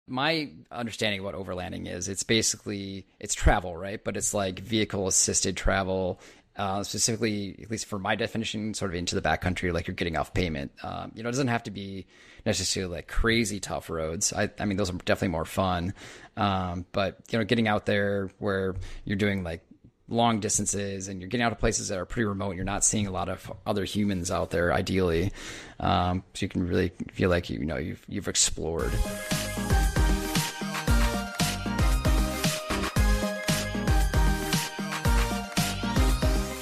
my understanding of what overlanding is, it's travel, right? But it's like vehicle assisted travel, specifically, at least for my definition, sort of into the backcountry, like you're getting off pavement. It doesn't have to be necessarily like crazy tough roads. I mean, those are definitely more fun. But getting out there where you're doing like long distances and you're getting out of places that are pretty remote, you're not seeing a lot of other humans out there, ideally. So you can really feel like you've explored.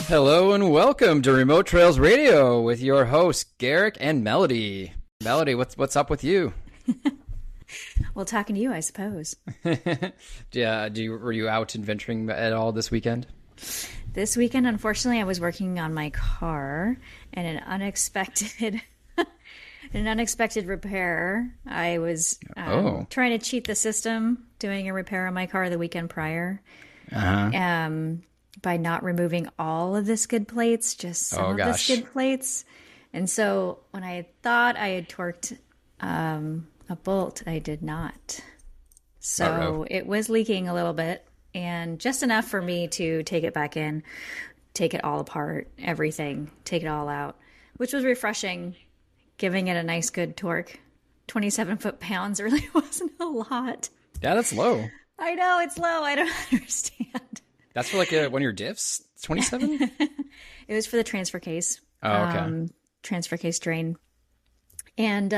Hello and welcome to Remote Trails Radio with your hosts Garrick and Melody. Melody, what's up with you? Well, talking to you, I suppose. Yeah, were you out adventuring at all this weekend? This weekend, unfortunately, I was working on my car, and an unexpected repair. I was trying to cheat the system, doing a repair on my car the weekend prior. By not removing all of the skid plates, just some of the skid plates. And so when I thought I had torqued a bolt, I did not. So it was leaking a little bit, and just enough for me to take it back in, take it all apart, everything, take it all out, which was refreshing, giving it a nice good torque. 27 foot-pounds really wasn't a lot. Yeah, that's low. I know, it's low. I don't understand. That's for like one of your diffs? 27? It was for the transfer case. Oh, okay. Transfer case drain. And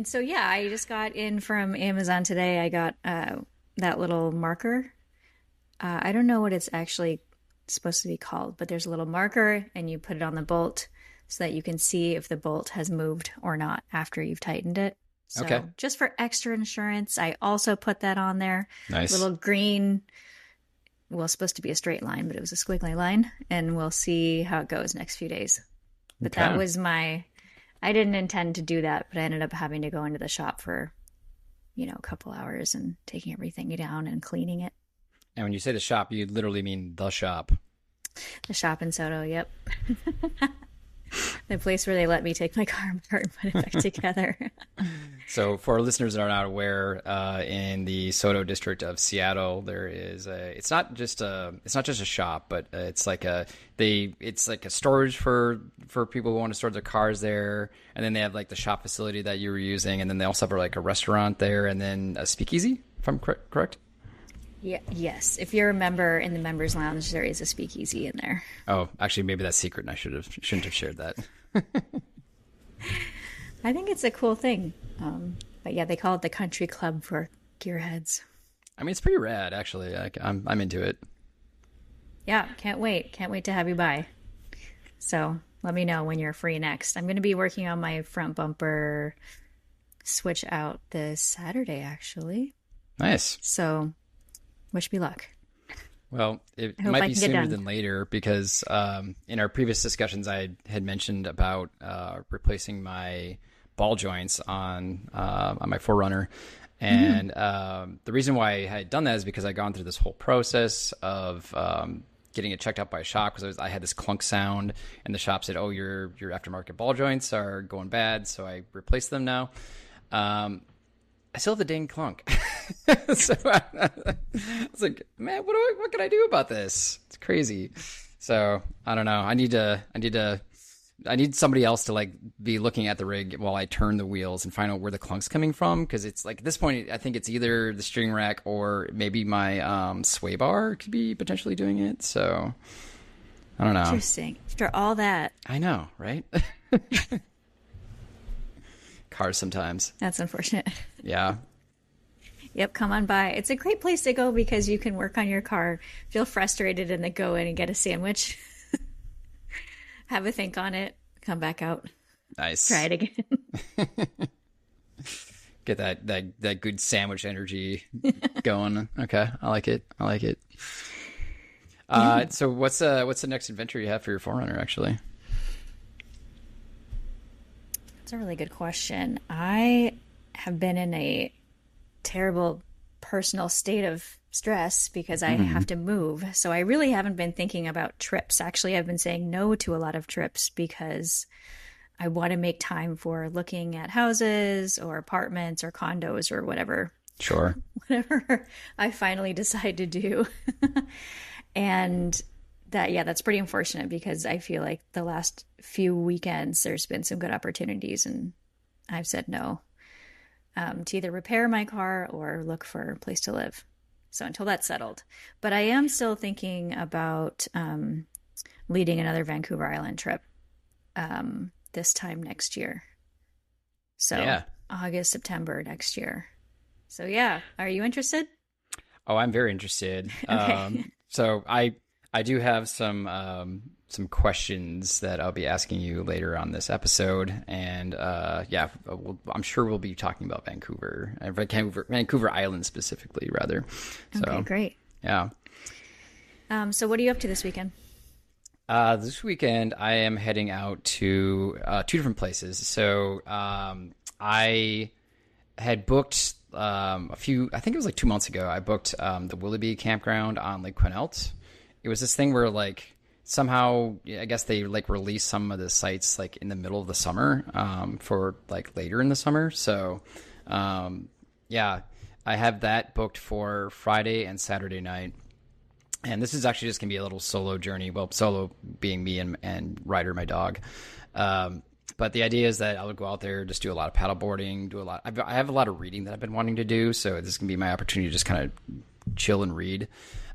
so, yeah, I just got in from Amazon today. I got that little marker. I don't know what it's actually supposed to be called, but there's a little marker and you put it on the bolt so that you can see if the bolt has moved or not after you've tightened it. So just for extra insurance, I also put that on there. Nice. Little green... Well, it's supposed to be a straight line, but it was a squiggly line, and we'll see how it goes next few days. But that was I didn't intend to do that, but I ended up having to go into the shop for, a couple hours and taking everything down and cleaning it. And when you say the shop, you literally mean the shop. The shop in Soto, yep. The place where they let me take my car apart and put it back together. So for our listeners that are not aware, in the Soto district of Seattle, there is it's not just a shop, but it's like a storage for people who want to store their cars there. And then they have like the shop facility that you were using. And then they also have like a restaurant there and then a speakeasy, if I'm correct. Yeah. Yes. If you're a member in the members lounge, there is a speakeasy in there. Oh, actually, maybe that's secret, and I shouldn't have shared that. I think it's a cool thing. But yeah, they call it the country club for gearheads. I mean, it's pretty rad, actually. I'm into it. Yeah, can't wait. Can't wait to have you by. So let me know when you're free next. I'm going to be working on my front bumper switch out this Saturday, actually. Nice. So wish me luck. Well, it might be sooner than later because in our previous discussions, I had mentioned about replacing my ball joints on my 4Runner. And the reason why I had done that is because I'd gone through this whole process of getting it checked out by a shop because I had this clunk sound and the shop said, your aftermarket ball joints are going bad. So I replaced them now. I still have the dang clunk. So I was like, man, what can I do about this? It's crazy. So I don't know. I need somebody else to like be looking at the rig while I turn the wheels and find out where the clunk's coming from. Cause it's like at this point, I think it's either the steering rack or maybe my sway bar could be potentially doing it. So I don't know. Interesting. After all that. I know, right? Cars sometimes. That's unfortunate. Yeah. Yep, come on by. It's a great place to go because you can work on your car, feel frustrated, and then go in and get a sandwich. Have a think on it, come back out. Nice. Try it again. Get that good sandwich energy going. Okay, I like it. So what's the next adventure you have for your 4Runner, actually? That's a really good question. I have been in a terrible personal state of stress because I have to move. So I really haven't been thinking about trips. Actually, I've been saying no to a lot of trips because I want to make time for looking at houses or apartments or condos or whatever Sure. Whatever I finally decide to do. And that's pretty unfortunate because I feel like the last few weekends there's been some good opportunities and I've said no to either repair my car or look for a place to live. So until that's settled. But I am still thinking about leading another Vancouver Island trip this time next year. So August, September next year. So are you interested? Oh, I'm very interested. Okay. So I do have some questions that I'll be asking you later on this episode, and I'm sure we'll be talking about Vancouver Island specifically, rather. So, okay, great. Yeah. So what are you up to this weekend? This weekend I am heading out to two different places. So I had booked I think it was like 2 months ago. I booked the Willoughby campground on Lake Quinault. It was this thing where like somehow I guess they like released some of the sites like in the middle of the summer for like later in the summer. So I have that booked for Friday and Saturday night. And this is actually just gonna be a little solo journey. Well, solo being me and Ryder, my dog. But the idea is that I would go out there, just do a lot of paddleboarding, I have a lot of reading that I've been wanting to do. So this is gonna be my opportunity to just kind of chill and read.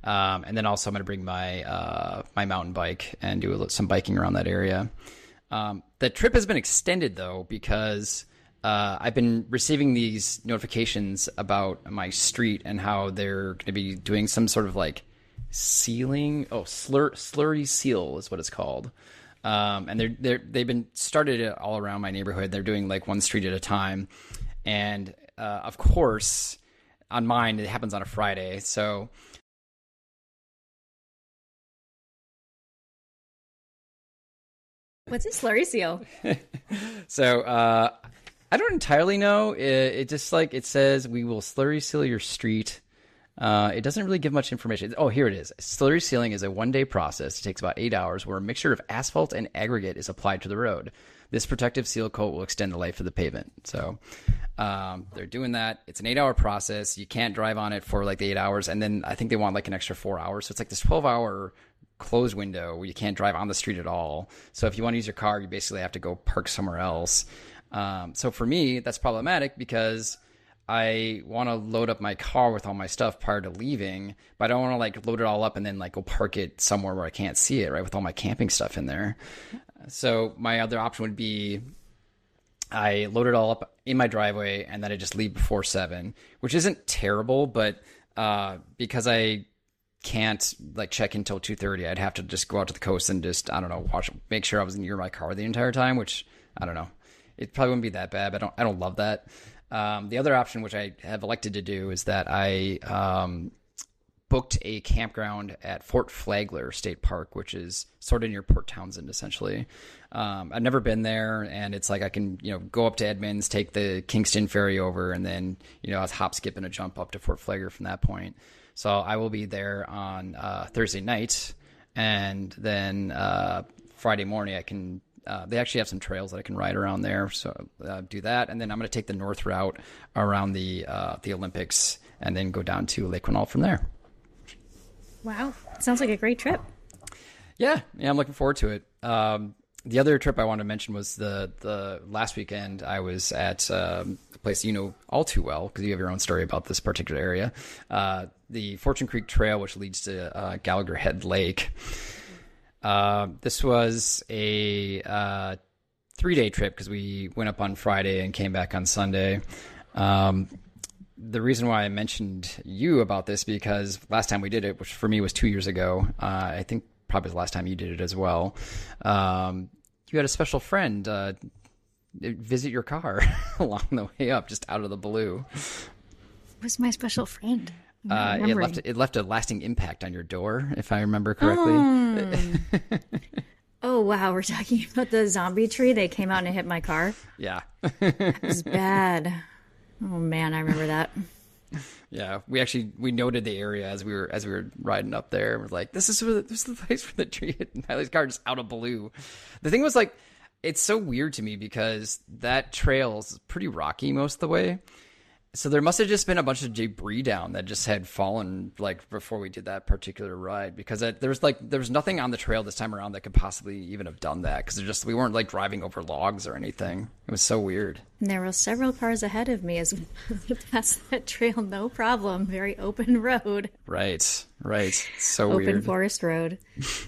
And then also I'm going to bring my my mountain bike and do some biking around that area. The trip has been extended, though, because I've been receiving these notifications about my street and how they're going to be doing some sort of like sealing. Oh, slurry seal is what it's called. And they've been started all around my neighborhood. They're doing like one street at a time. And of course, on mine, it happens on a Friday. So what's a slurry seal? So I don't entirely know. It just like it says we will slurry seal your street. It doesn't really give much information. Oh, here it is. Slurry sealing is a one-day process. It takes about 8 hours where a mixture of asphalt and aggregate is applied to the road. This protective seal coat will extend the life of the pavement. So they're doing that. It's an 8-hour process. You can't drive on it for like the 8 hours. And then I think they want like an extra 4 hours. So it's like this 12-hour closed window where you can't drive on the street at all. So if you want to use your car, you basically have to go park somewhere else. So for me, that's problematic because I want to load up my car with all my stuff prior to leaving, but I don't want to like load it all up and then like go park it somewhere where I can't see it, right? With all my camping stuff in there. So my other option would be I load it all up in my driveway and then I just leave before 7, which isn't terrible, but because I can't like check until 2:30, I'd have to just go out to the coast and just, I don't know, make sure I was near my car the entire time, which I don't know. It probably wouldn't be that bad, but I don't love that. The other option, which I have elected to do, is that I booked a campground at Fort Flagler State Park, which is sort of near Port Townsend, essentially. I've never been there, and it's like I can, go up to Edmonds, take the Kingston ferry over, and then, I'll hop, skip, and a jump up to Fort Flagler from that point. So I will be there on Thursday night, and then Friday morning I can. They actually have some trails that I can ride around there, so do that, and then I'm going to take the north route around the Olympics, and then go down to Lake Quinault from there. Wow, sounds like a great trip. Yeah, I'm looking forward to it. The other trip I wanted to mention was the last weekend I was at a place you know all too well because you have your own story about this particular area, the Fortune Creek Trail, which leads to Gallagher Head Lake. This was a 3-day trip because we went up on Friday and came back on Sunday. The reason why I mentioned you about this because last time we did it, which for me was 2 years ago, I think probably the last time you did it as well. You had a special friend visit your car along the way up, just out of the blue. Who's my special friend? It left a lasting impact on your door, if I remember correctly. Oh, wow. We're talking about the zombie tree. They came out and hit my car. Yeah. It was bad. Oh, man. I remember that. Yeah. We noted the area as we were riding up there. We're like, this is the place where the tree hit Miley's car just out of blue. The thing was like, it's so weird to me because that trail is pretty rocky most of the way. So there must have just been a bunch of debris down that just had fallen like before we did that particular ride, because there was nothing on the trail this time around that could possibly even have done that, because we weren't like driving over logs or anything. It was so weird. And there were several cars ahead of me as we passed that trail, no problem. Very open road. Right. So open weird. Forest road.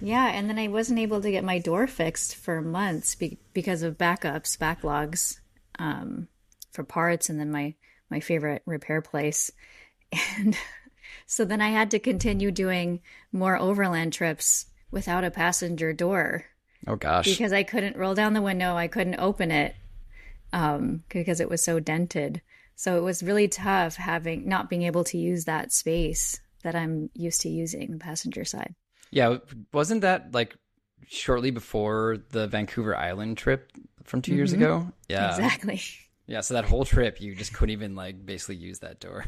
Yeah, and then I wasn't able to get my door fixed for months because of backlogs for parts, and then my favorite repair place. And so then I had to continue doing more overland trips without a passenger door. Oh gosh. Because I couldn't roll down the window. I couldn't open it because it was so dented. So it was really tough not being able to use that space that I'm used to using, the passenger side. Yeah. Wasn't that like shortly before the Vancouver Island trip from 2 years ago? Yeah. Exactly. Yeah, so that whole trip, you just couldn't even like basically use that door.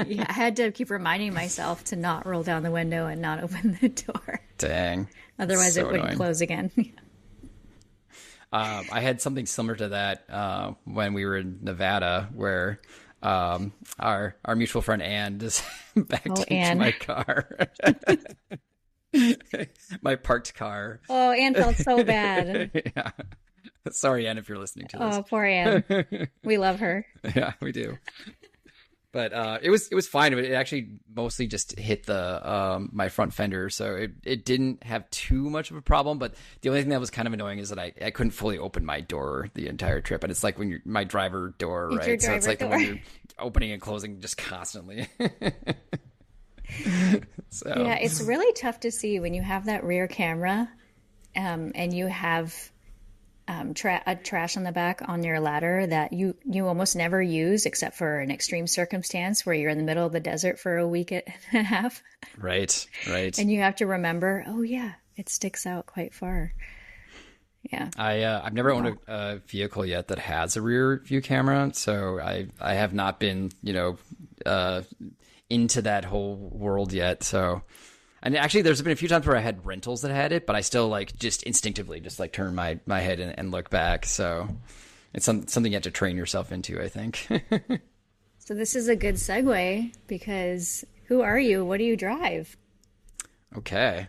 Yeah, I had to keep reminding myself to not roll down the window and not open the door. Dang. Otherwise, so it wouldn't annoying. close again. I had something similar to that when we were in Nevada, where our mutual friend Ann just backed into Ann. my car. My parked car. Oh, Ann felt so bad. Yeah. Sorry, Ann, if you're listening to this. Oh, poor Ann. We love her. Yeah, we do. But it was fine. It actually mostly just hit the my front fender, so it didn't have too much of a problem. But the only thing that was kind of annoying is that I couldn't fully open my door the entire trip, and it's like when you're my driver door, It's right? your So it's like driver when door. you're opening and closing just constantly. So Yeah, it's really tough to see when you have that rear camera, and you have trash on the back on your ladder that you almost never use except for an extreme circumstance where you're in the middle of the desert for a week and a half. right. And you have to remember, oh yeah, it sticks out quite far. Yeah. I've never owned a vehicle yet that has a rear view camera, so I have not been, into that whole world yet. So, and actually there's been a few times where I had rentals that had it, but I still like just instinctively just like turn my head and look back. So it's something you have to train yourself into, I think. So this is a good segue because who are you? What do you drive? Okay.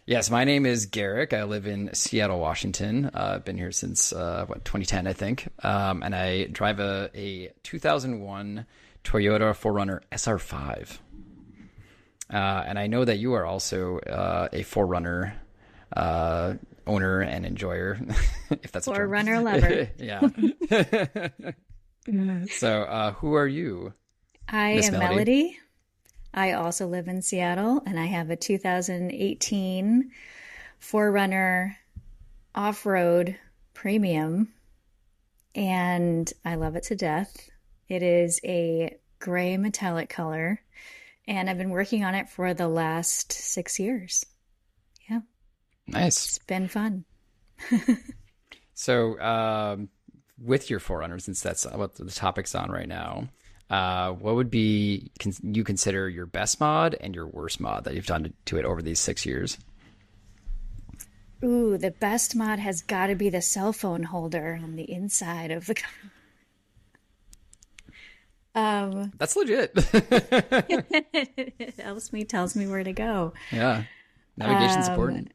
Yes, my name is Garrick. I live in Seattle, Washington. I've been here since 2010, I think. And I drive a 2001 Toyota 4Runner SR5. And I know that you are also a 4Runner owner and enjoyer, if that's a term. 4Runner lover. Yeah. So who are you? I Miss am Melody. I also live in Seattle, and I have a 2018 4Runner off-road premium, and I love it to death. It is a gray metallic color, and I've been working on it for the last 6 years. Yeah. Nice. It's been fun. So with your 4Runner, since that's what the topic's on right now, what would be you consider your best mod and your worst mod that you've done to it over these 6 years? Ooh, the best mod has got to be the cell phone holder on the inside of the car. That's legit. It helps me, tells me where to go. Yeah. Navigation's important.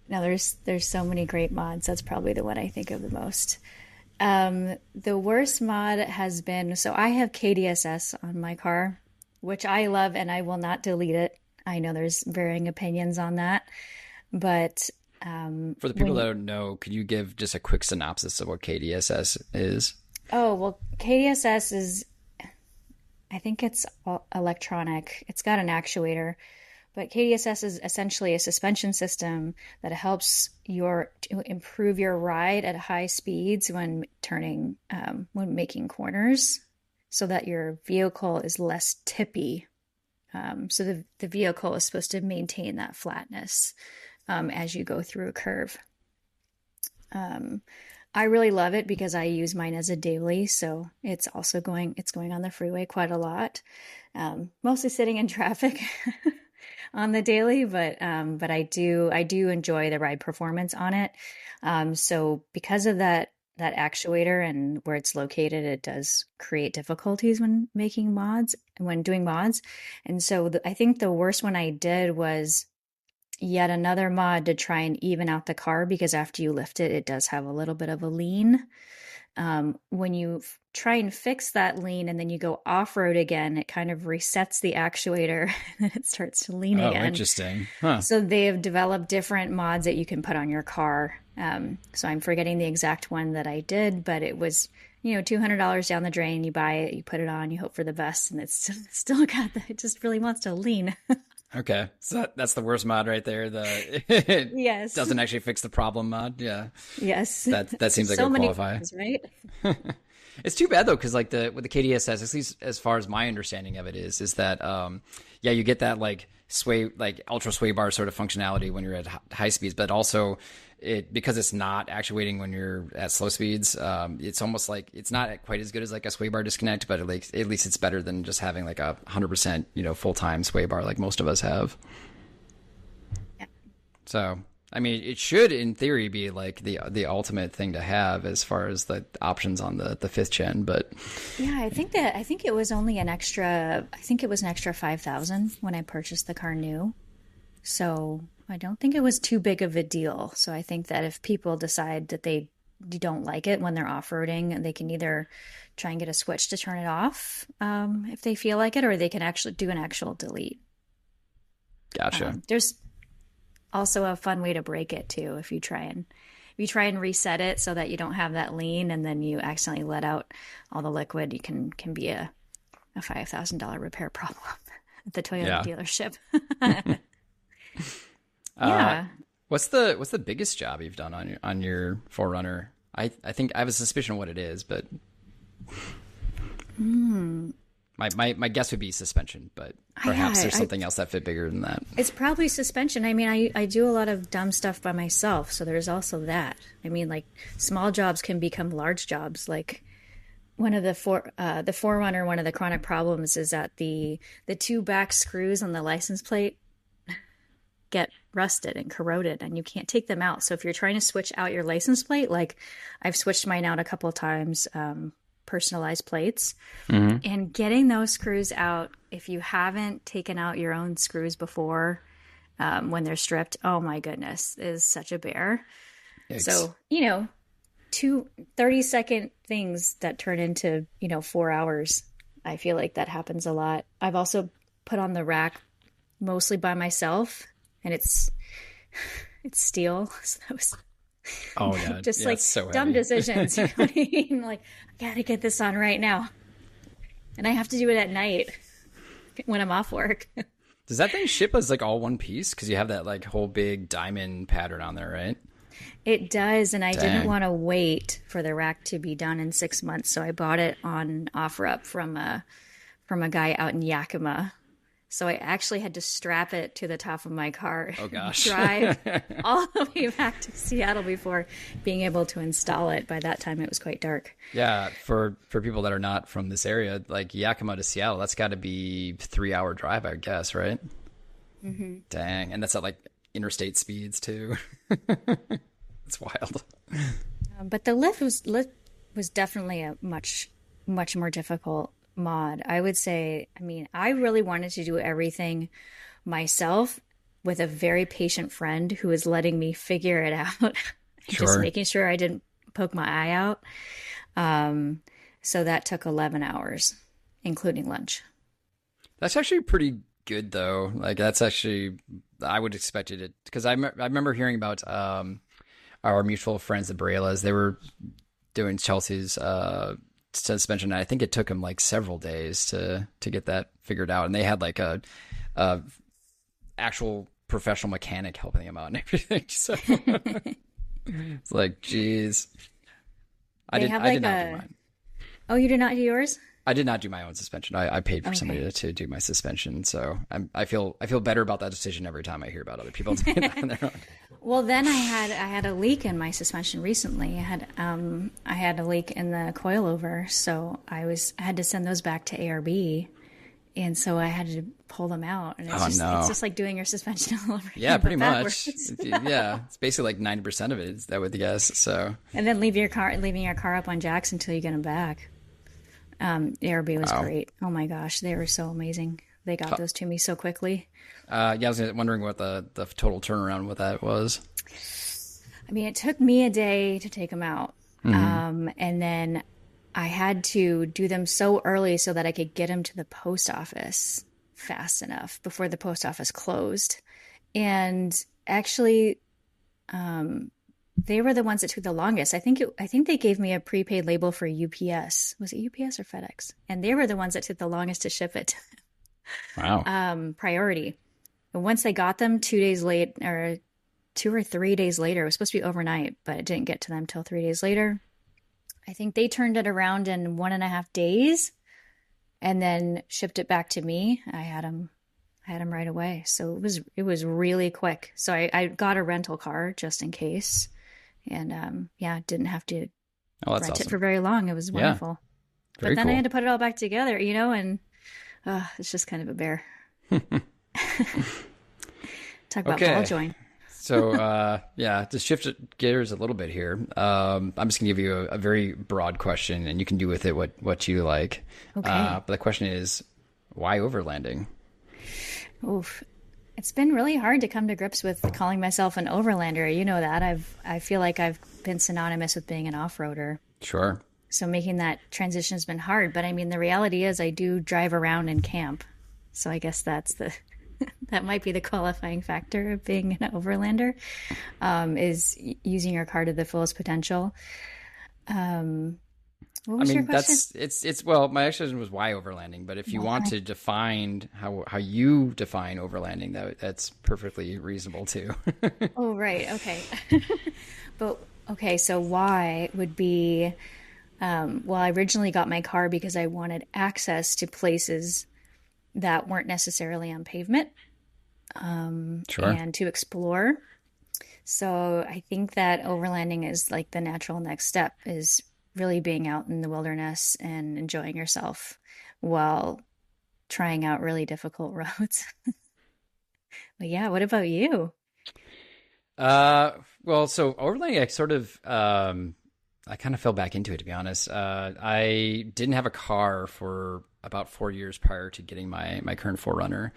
Now there's so many great mods. That's probably the one I think of the most. The worst mod has been, so I have KDSS on my car, which I love, and I will not delete it. I know there's varying opinions on that, but for the people that don't know, could you give just a quick synopsis of what KDSS is? Oh, well, KDSS is, I think it's electronic. It's got an actuator, but KDSS is essentially a suspension system that helps to improve your ride at high speeds when when making corners, so that your vehicle is less tippy. So the vehicle is supposed to maintain that flatness as you go through a curve. I really love it because I use mine as a daily, so it's also going on the freeway quite a lot, mostly sitting in traffic on the daily, but I do enjoy the ride performance on it. So because of that that actuator and where it's located, it does create difficulties when making mods, when doing mods. And so I think the worst one I did was yet another mod to try and even out the car, because after you lift it, it does have a little bit of a lean. When you try and fix that lean and then you go off-road again, it kind of resets the actuator and it starts to lean again. Oh, interesting. Huh. So they have developed different mods that you can put on your car. So I'm forgetting the exact one that I did, but it was, $200 down the drain. You buy it, you put it on, you hope for the best, and it's still got that. It just really wants to lean. Okay, so that's the worst mod right there. It yes, doesn't actually fix the problem mod. Yeah. Yes. That seems like so it would many qualify. things, right? It's too bad though, because like what the KDS says, at least as far as my understanding of it is that you get that like sway, like ultra sway bar sort of functionality when you're at high speeds, but also because it's not actuating when you're at slow speeds, it's almost like it's not quite as good as like a sway bar disconnect, but at least it's better than just having like a 100% full-time sway bar like most of us have. Yeah. So I mean, it should in theory be like the ultimate thing to have as far as the options on the 5th gen, but yeah, I think it was only an extra $5,000 when I purchased the car new. So I don't think it was too big of a deal. So I think that if people decide that they don't like it when they're off-roading, they can either try and get a switch to turn it off if they feel like it, or they can actually do an actual delete. Gotcha. There's also a fun way to break it too. If you try and reset it so that you don't have that lean, and then you accidentally let out all the liquid, you can be a $5,000 repair problem at the Toyota dealership. Yeah. What's the biggest job you've done on your 4Runner? I think I have a suspicion of what it is, but my guess would be suspension, but perhaps there's something else that fit bigger than that. It's probably suspension. I mean, I do a lot of dumb stuff by myself, so there's also that. I mean, like small jobs can become large jobs. Like one of the 4Runner, one of the chronic problems is that the 2 back screws on the license plate get rusted and corroded, and you can't take them out. So if you're trying to switch out your license plate, like I've switched mine out a couple of times, personalized plates, and getting those screws out, if you haven't taken out your own screws before, when they're stripped, oh my goodness, is such a bear. Yikes. So, 2 30-second things that turn into, 4 hours. I feel like that happens a lot. I've also put on the rack mostly by myself, and it's steel. So that was just like so dumb decisions. You know what I mean? Like, I gotta get this on right now, and I have to do it at night when I'm off work. Does that thing ship as like all one piece? Because you have that like whole big diamond pattern on there, right? It does, and I didn't want to wait for the rack to be done in 6 months, so I bought it on OfferUp from a guy out in Yakima. So I actually had to strap it to the top of my car. Oh gosh! Drive all the way back to Seattle before being able to install it. By that time, it was quite dark. Yeah, for people that are not from this area, like Yakima to Seattle, that's got to be 3-hour drive, I guess, right? Mm-hmm. Dang, and that's at like interstate speeds too. It's wild. But the lift was definitely a much more difficult mod. I would say, I mean, I really wanted to do everything myself with a very patient friend who was letting me figure it out. Just making sure I didn't poke my eye out. So that took 11 hours, including lunch. That's actually pretty good though. Like that's actually, I would expect it to, because I remember hearing about our mutual friends, the Bareillas. They were doing Chelsea's suspension. I think it took them like several days to get that figured out, and they had like a actual professional mechanic helping them out and everything. So it's like, geez, I did not do mine. Oh, you did not do yours? I did not do my own suspension. I paid for somebody to do my suspension, so I feel better about that decision every time I hear about other people doing that on their own. Well, then I had a leak in my suspension recently. I had a leak in the coilover, so I had to send those back to ARB, And so I had to pull them out, and it's it's just like doing your suspension all over again. Yeah, pretty much. Yeah, it's basically like 90% of it is that with the guess. So and then leaving your car up on jacks until you get them back. Airbnb was great. Oh my gosh, they were so amazing. They got those to me so quickly. I was wondering what the total turnaround with that was. I mean, it took me a day to take them out, and then I had to do them so early so that I could get them to the post office fast enough before the post office closed. And actually, they were the ones that took the longest. I think they gave me a prepaid label for UPS. Was it UPS or FedEx? And they were the ones that took the longest to ship it. Wow. Priority. And once they got them 2 days late, or 2 or 3 days later, it was supposed to be overnight, but it didn't get to them till 3 days later. I think they turned it around in 1.5 days and then shipped it back to me. I had them right away. So it was really quick. So I got a rental car just in case. And didn't have to rent it for very long. It was wonderful. Yeah. But then I had to put it all back together, and it's just kind of a bear. Talk about ball joint. So, to shift gears a little bit here, I'm just going to give you a very broad question, and you can do with it what you like. Okay. But the question is, why overlanding? Oof. It's been really hard to come to grips with calling myself an overlander. You know that. I feel like I've been synonymous with being an off-roader. Sure. So making that transition has been hard. But I mean, the reality is I do drive around and camp. So I guess that's that might be the qualifying factor of being an overlander, is using your car to the fullest potential. What was your question? Well, my question was why overlanding, but if you want to define how you define overlanding, that's perfectly reasonable too. Oh, right. Okay. So why would be, I originally got my car because I wanted access to places that weren't necessarily on pavement, sure. and to explore. So I think that overlanding is like the natural next step, is really being out in the wilderness and enjoying yourself while trying out really difficult roads. But yeah, what about you? So overlanding, I kind of fell back into it, to be honest. I didn't have a car for about 4 years prior to getting my current 4Runner.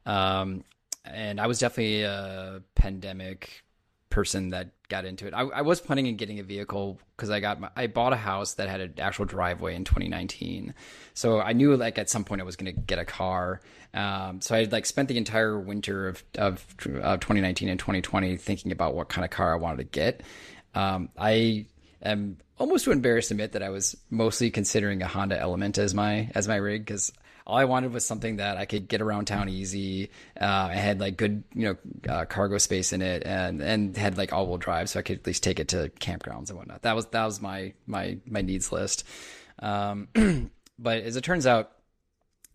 And I was definitely a pandemic person that got into it. I was planning on getting a vehicle because I bought a house that had an actual driveway in 2019. So I knew like at some point I was going to get a car. So I had spent the entire winter of 2019 and 2020 thinking about what kind of car I wanted to get. I am almost too embarrassed to admit that I was mostly considering a Honda Element as my rig, because all I wanted was something that I could get around town easy. I had good, cargo space in it, and had all-wheel drive, so I could at least take it to campgrounds and whatnot. That was my needs list. But as it turns out,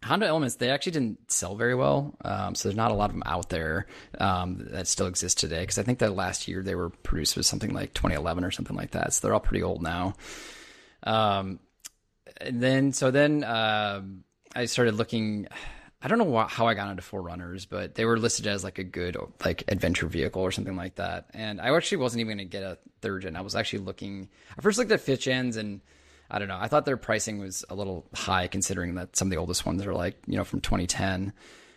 Honda Elements, they actually didn't sell very well. So there's not a lot of them out there that still exist today. Because I think that last year they were produced with something like 2011 or something like that. So they're all pretty old now. Then I started looking. I don't know how I got into 4Runners, but they were listed as a good adventure vehicle or something like that. And I actually wasn't even going to get a third gen. I was actually looking. I first looked at fifth gens, and I don't know. I thought their pricing was a little high considering that some of the oldest ones are from 2010.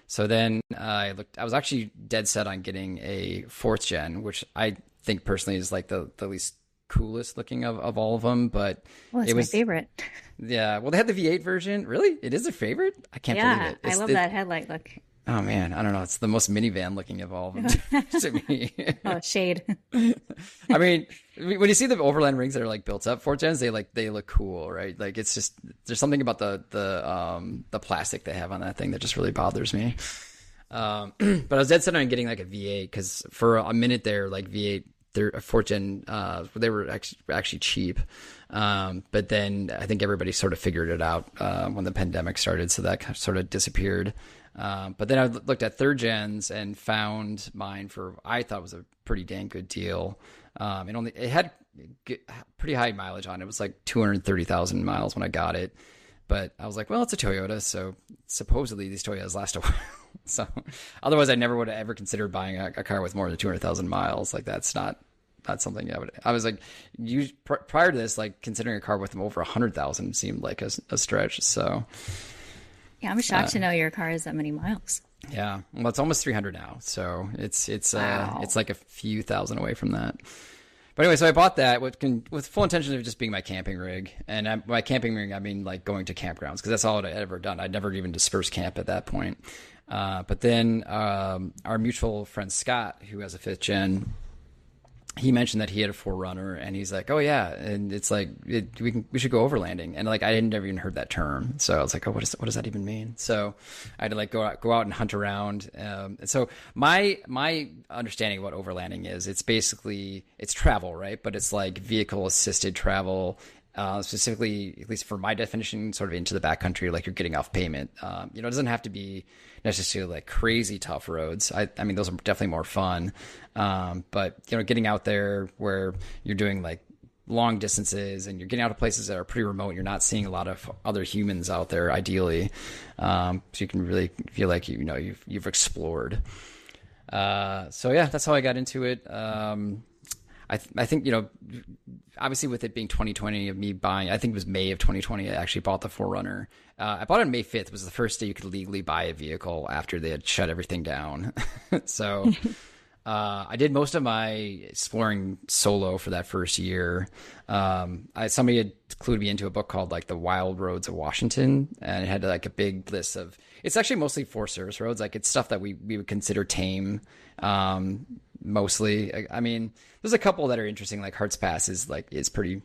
So then I was actually dead set on getting a fourth gen, which I think personally is the least coolest looking of all of them, but it was my favorite. Yeah, well, they had the V8 version. Really, it is a favorite? I can't believe it. I love that headlight look. Oh man, I don't know. It's the most minivan looking of all of them to me. Oh, shade. I mean, when you see the overland rings that are built up fourth gens, they look cool, right? It's just there's something about the plastic they have on that thing that just really bothers me. But I was dead set on getting a V8 because for a minute there, V8. They're a fourth gen, they were actually cheap. But then I think everybody sort of figured it out when the pandemic started. So that sort of disappeared. But then I looked at third gens and found mine for, I thought was a pretty dang good deal. It had pretty high mileage on it. It was 230,000 miles when I got it. but I was like, well, it's a Toyota, so supposedly these Toyotas last a while. So otherwise, I never would have ever considered buying a car with more than 200,000 miles. Like that's not something I was like, prior to this, like considering a car with over 100,000 seemed like a stretch. So yeah, I'm shocked to know your car has that many miles. Yeah, well, it's almost 300 now, so it's like a few thousand away from that. But anyway, so I bought that with full intention of just being my camping rig. And by camping rig, I mean like going to campgrounds, because that's all I'd ever done. I'd never even dispersed camp at that point. But then our mutual friend Scott, who has a 5th gen, he mentioned that he had a 4Runner, and he's like, oh yeah, and it's like we should go overlanding, and like I had never even heard that term, so I was like, oh, what does that even mean? So I had to like go out and hunt around. And so my understanding of what overlanding is, it's basically it's travel, right? But it's like vehicle assisted travel. Specifically, at least for my definition, sort of into the backcountry, like you're getting off pavement. It doesn't have to be necessarily like crazy tough roads. I mean, those are definitely more fun. But getting out there where you're doing like long distances and you're getting out of places that are pretty remote. You're not seeing a lot of other humans out there, ideally. So you can really feel like you've explored. So yeah, that's how I got into it. I think, obviously with it being 2020 of me buying, I think it was May of 2020, I actually bought the 4Runner. I bought it on May 5th. It was the first day you could legally buy a vehicle after they had shut everything down. So I did most of my exploring solo for that first year. Somebody had clued me into a book called like The Wild Roads of Washington, and it had like a big list of, it's actually mostly Forest Service roads. Like it's stuff that we would consider tame. Mostly, I mean, there's a couple that are interesting, like Hearts Pass is pretty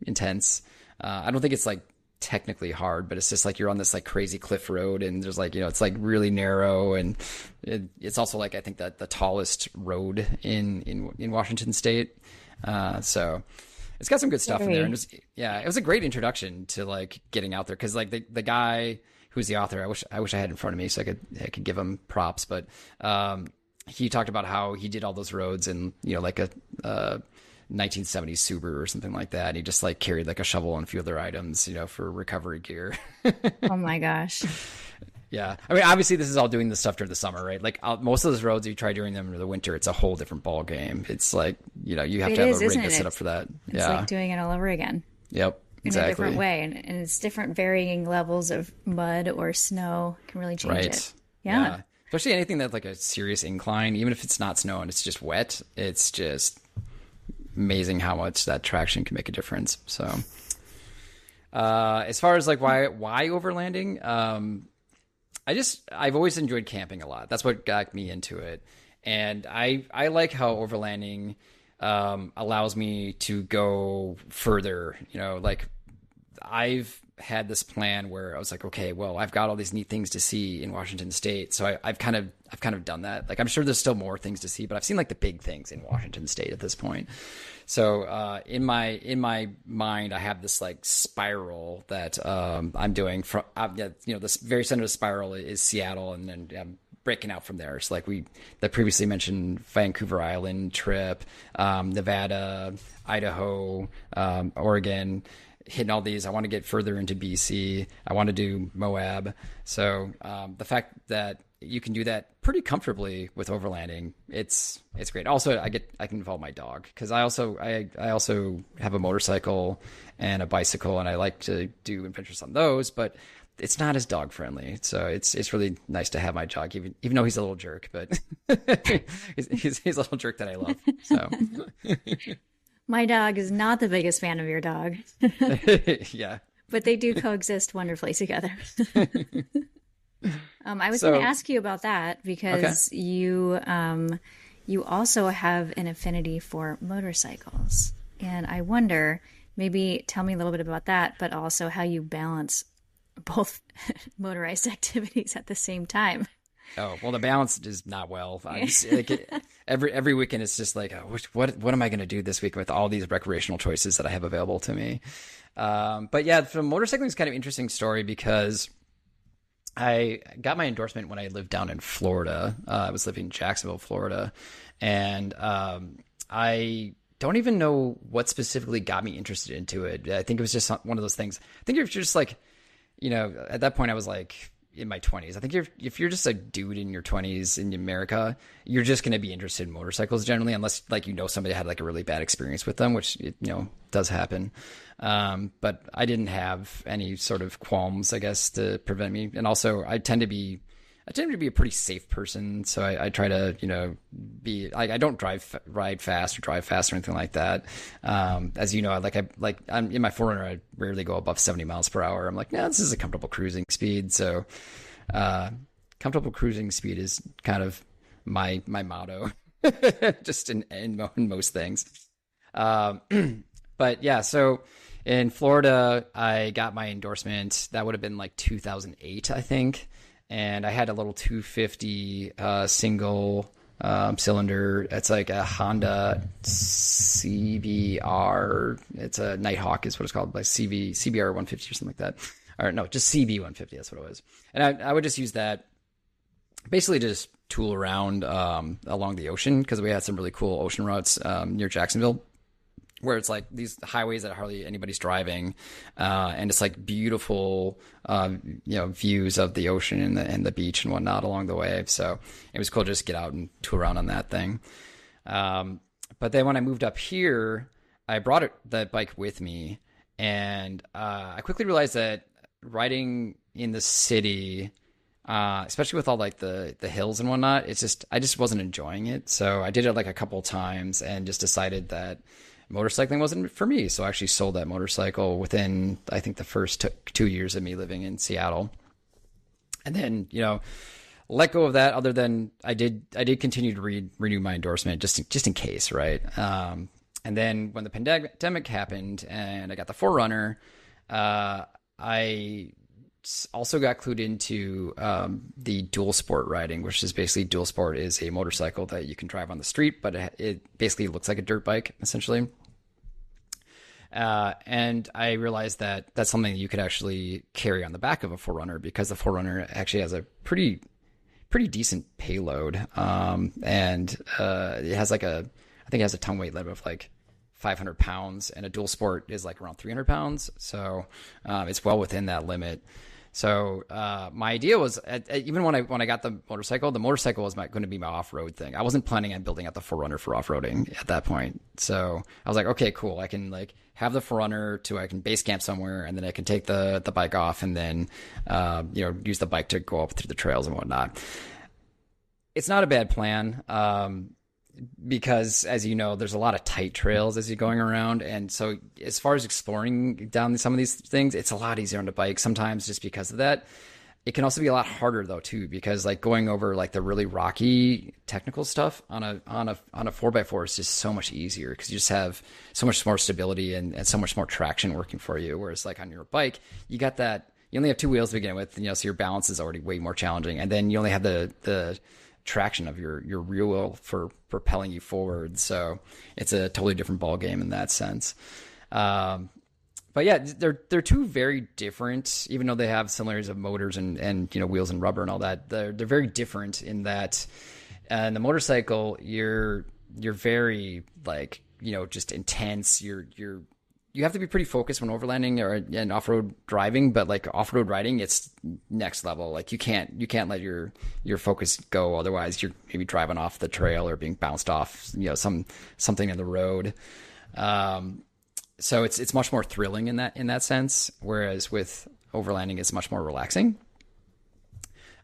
intense. I don't think it's like technically hard, but it's just like you're on this like crazy cliff road, and there's like it's like really narrow, and it's also like I think that the tallest road in Washington State. So it's got some good stuff in there, and it was a great introduction to like getting out there, because like the guy who's the author, I wish I had in front of me so I could give him props, but he talked about how he did all those roads in, like a 1970s Subaru or something like that. And he just like carried like a shovel and a few other items, for recovery gear. Oh my gosh. Yeah. I mean, obviously this is all doing the stuff during the summer, right? Like most of those roads, you try doing them in the winter, it's a whole different ball game. It's like, you have to have a rig that's set up for that. It's like doing it all over again. Yep. Exactly. In a different way. And it's different varying levels of mud or snow can really change it. Yeah. Especially anything that's like a serious incline, even if it's not snow and it's just wet, it's just amazing how much that traction can make a difference. So, as far as like why overlanding, I've always enjoyed camping a lot. That's what got me into it, and I like how overlanding allows me to go further. Like I've had this plan where I was like, okay, well, I've got all these neat things to see in Washington State. So I've kind of done that. Like, I'm sure there's still more things to see, but I've seen like the big things in Washington State at this point. So, in my mind, I have this like spiral that, I'm doing from, this very center of the spiral is Seattle, and then I'm breaking out from there. So like the previously mentioned Vancouver Island trip, Nevada, Idaho, Oregon, hitting all these. I want to get further into BC. I want to do Moab. So the fact that you can do that pretty comfortably with overlanding, it's great. Also, I can involve my dog, because I also have a motorcycle and a bicycle, and I like to do adventures on those, but it's not as dog friendly. So it's really nice to have my dog, even though he's a little jerk, but he's a little jerk that I love. So. My dog is not the biggest fan of your dog. Yeah. But they do coexist wonderfully together. I was going to ask you about that, because you also have an affinity for motorcycles. And I wonder, maybe tell me a little bit about that, but also how you balance both motorized activities at the same time. Oh, well, the balance is not well. Every weekend it's just like, oh, what am I going to do this week with all these recreational choices that I have available to me? But yeah, the motorcycling is kind of an interesting story, because I got my endorsement when I lived down in Florida. I was living in Jacksonville, Florida, and I don't even know what specifically got me interested into it. I think it was just one of those things. I think you're just like, at that point I was like in my 20s. I think if you're just a dude in your 20s in America, you're just going to be interested in motorcycles generally, unless like somebody had like a really bad experience with them, which does happen. But I didn't have any sort of qualms, I guess, to prevent me. And also I tend to be a pretty safe person, so I try to be like, I don't ride fast or drive fast or anything like that. As you know, I'm in my 4Runner, I rarely go above 70 miles per hour. I'm like, no, this is a comfortable cruising speed. So comfortable cruising speed is kind of my motto, just in most things. But yeah, so in Florida, I got my endorsement. That would have been like 2008, I think. And I had a little 250 single cylinder. It's like a Honda CBR. It's a Nighthawk is what it's called, like CBR 150 or something like that. Or no, just CB 150. That's what it was. And I would just use that basically to just tool around along the ocean, because we had some really cool ocean routes near Jacksonville, where it's like these highways that hardly anybody's driving, and it's like beautiful, views of the ocean and the beach and whatnot along the way. So it was cool to just get out and tool around on that thing. But then when I moved up here, I brought that bike with me, and I quickly realized that riding in the city, especially with all like the hills and whatnot, I just wasn't enjoying it. So I did it like a couple times and just decided that motorcycling wasn't for me. So I actually sold that motorcycle within, I think, the first 2 years of me living in Seattle. And then, let go of that, other than I did continue to renew my endorsement just in case. Right. And then when the pandemic happened and I got the 4Runner, I also got clued into the dual sport riding, which is basically dual sport is a motorcycle that you can drive on the street, but it basically looks like a dirt bike essentially. And I realized that that's something that you could actually carry on the back of a 4Runner, because the 4Runner actually has a pretty decent payload. And it has I think it has a tongue weight limit of like 500 pounds, and a dual sport is like around 300 pounds. So it's well within that limit. So my idea was, even when I got the motorcycle was going to be my off-road thing. I wasn't planning on building out the 4Runner for off-roading at that point. So I was like, okay, cool. I can like have the 4Runner I can base camp somewhere, and then I can take the bike off, and then use the bike to go up through the trails and whatnot. It's not a bad plan. Because, as you know, there's a lot of tight trails as you're going around. And so as far as exploring down some of these things, it's a lot easier on the bike sometimes just because of that. It can also be a lot harder though, too, because like going over like the really rocky technical stuff on a 4x4 is just so much easier, because you just have so much more stability and so much more traction working for you. Whereas like on your bike, you got that, you only have two wheels to begin with, so your balance is already way more challenging. And then you only have the traction of your rear wheel for propelling you forward. So it's a totally different ball game in that sense. But yeah, they're two very different, even though they have similarities of motors and wheels and rubber and all that. They're very different in that, in the motorcycle, you're very like, just intense. You have to be pretty focused when overlanding and off-road driving, but like off-road riding, it's next level. Like you can't let your focus go. Otherwise you're maybe driving off the trail or being bounced off, something in the road. So it's much more thrilling in that sense. Whereas with overlanding, it's much more relaxing.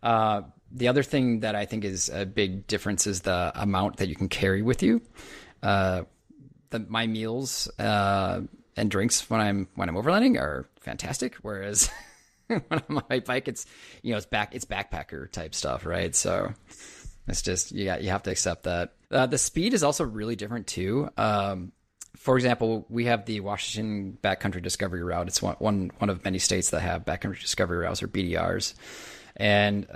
The other thing that I think is a big difference is the amount that you can carry with you. My meals, and drinks when I'm overlanding are fantastic. Whereas when I'm on my bike, it's backpacker type stuff, right? So it's just, you have to accept that. The speed is also really different too. For example, we have the Washington Backcountry Discovery Route. It's one of many states that have backcountry discovery routes, or BDRs. And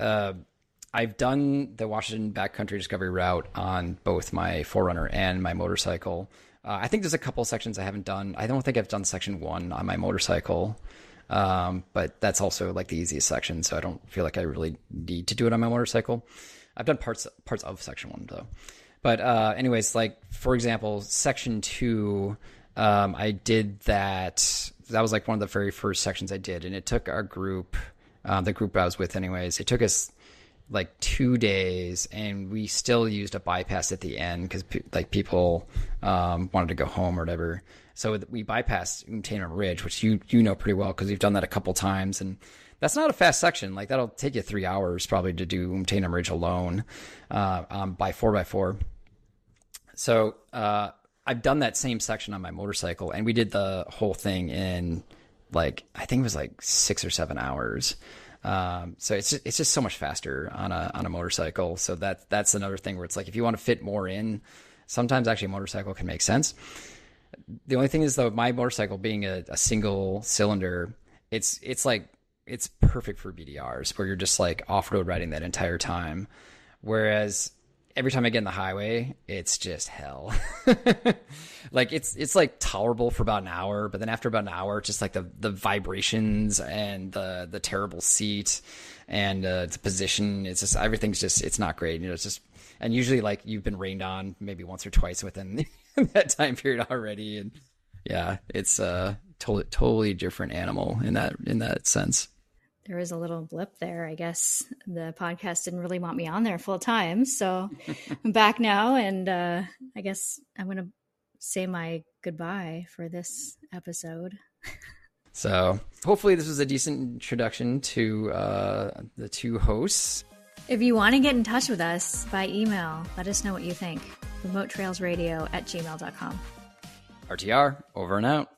I've done the Washington Backcountry Discovery Route on both my 4Runner and my motorcycle. I think there's a couple sections I haven't done. I don't think I've done section 1 on my motorcycle, but that's also like the easiest section, so I don't feel like I really need to do it on my motorcycle. I've done parts of section 1 though. But anyways, like for example, section 2, I did that. That was like one of the very first sections I did. And it took our group, the group I was with anyways, it took us like 2 days, and we still used a bypass at the end because like people wanted to go home or whatever. So we bypassed Umtainam Ridge, which you know pretty well because you've done that a couple times. And that's not a fast section. Like that'll take you 3 hours probably to do Umtainam Ridge alone by 4x4. So I've done that same section on my motorcycle, and we did the whole thing in like, I think it was like 6 or 7 hours. So it's just so much faster on a motorcycle. So that's another thing where it's like, if you want to fit more in, sometimes actually a motorcycle can make sense. The only thing is though, my motorcycle being a single cylinder, it's perfect for BDRs where you're just like off-road riding that entire time. Whereas every time I get in the highway, it's just hell. Like it's like tolerable for about an hour, but then after about an hour, it's just like the vibrations and the terrible seat and the position. It's just, everything's just, it's not great. You know, it's just, and usually like you've been rained on maybe once or twice within that time period already. And yeah, it's a totally different animal in that sense. There was a little blip there. I guess the podcast didn't really want me on there full time. So I'm back now. And I guess I'm going to say my goodbye for this episode. So hopefully this was a decent introduction to the two hosts. If you want to get in touch with us by email, let us know what you think. remote.trails.radio@gmail.com. RTR, over and out.